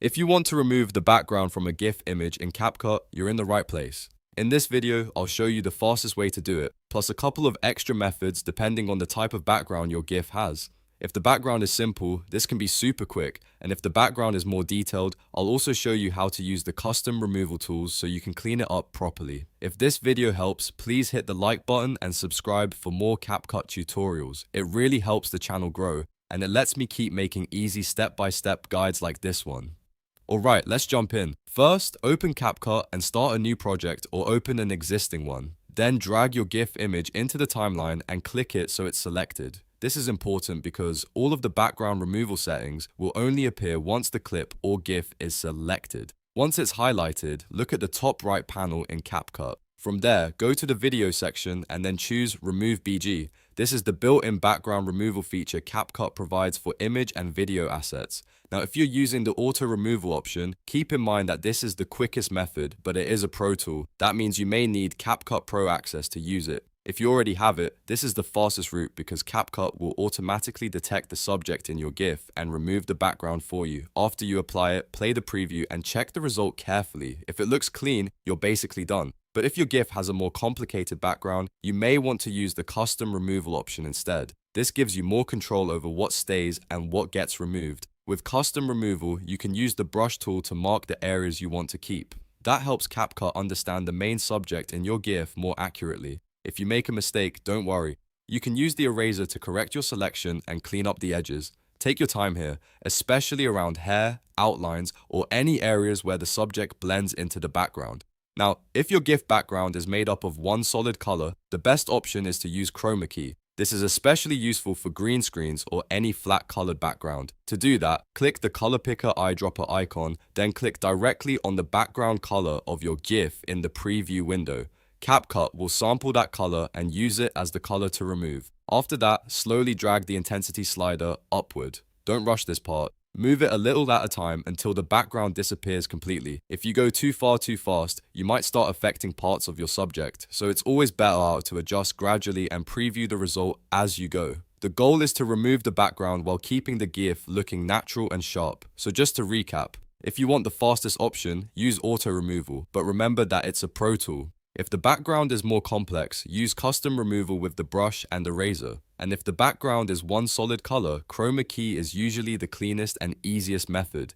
If you want to remove the background from a GIF image in CapCut, you're in the right place. In this video, I'll show you the fastest way to do it, plus a couple of extra methods depending on the type of background your GIF has. If the background is simple, this can be super quick, and if the background is more detailed, I'll also show you how to use the custom removal tools so you can clean it up properly. If this video helps, please hit the like button and subscribe for more CapCut tutorials. It really helps the channel grow, and it lets me keep making easy step-by-step guides like this one. Alright, let's jump in. First, open CapCut and start a new project or open an existing one. Then drag your GIF image into the timeline and click it so it's selected. This is important because all of the background removal settings will only appear once the clip or GIF is selected. Once it's highlighted, look at the top right panel in CapCut. From there, go to the video section and then choose Remove BG. This is the built-in background removal feature CapCut provides for image and video assets. Now, if you're using the auto removal option, keep in mind that this is the quickest method, but it is a pro tool. That means you may need CapCut Pro access to use it. If you already have it, this is the fastest route because CapCut will automatically detect the subject in your GIF and remove the background for you. After you apply it, play the preview and check the result carefully. If it looks clean, you're basically done. But if your GIF has a more complicated background, you may want to use the custom removal option instead. This gives you more control over what stays and what gets removed. With custom removal, you can use the brush tool to mark the areas you want to keep. That helps CapCut understand the main subject in your GIF more accurately. If you make a mistake, don't worry. You can use the eraser to correct your selection and clean up the edges. Take your time here, especially around hair, outlines, or any areas where the subject blends into the background. Now, if your GIF background is made up of one solid color, the best option is to use Chroma Key. This is especially useful for green screens or any flat colored background. To do that, click the color picker eyedropper icon, then click directly on the background color of your GIF in the preview window. CapCut will sample that color and use it as the color to remove. After that, slowly drag the intensity slider upward. Don't rush this part. Move it a little at a time until the background disappears completely. If you go too far too fast, you might start affecting parts of your subject, so it's always better to adjust gradually and preview the result as you go. The goal is to remove the background while keeping the GIF looking natural and sharp. So just to recap, if you want the fastest option, use auto removal, but remember that it's a pro tool. If the background is more complex, use custom removal with the brush and eraser. And if the background is one solid color, Chroma Key is usually the cleanest and easiest method.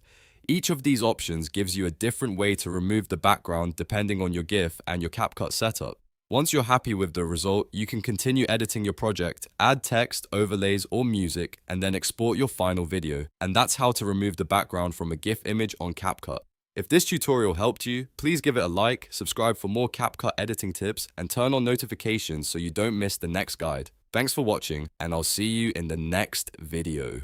Each of these options gives you a different way to remove the background depending on your GIF and your CapCut setup. Once you're happy with the result, you can continue editing your project, add text, overlays, or music, and then export your final video. And that's how to remove the background from a GIF image on CapCut. If this tutorial helped you, please give it a like, subscribe for more CapCut editing tips, and turn on notifications so you don't miss the next guide. Thanks for watching, and I'll see you in the next video.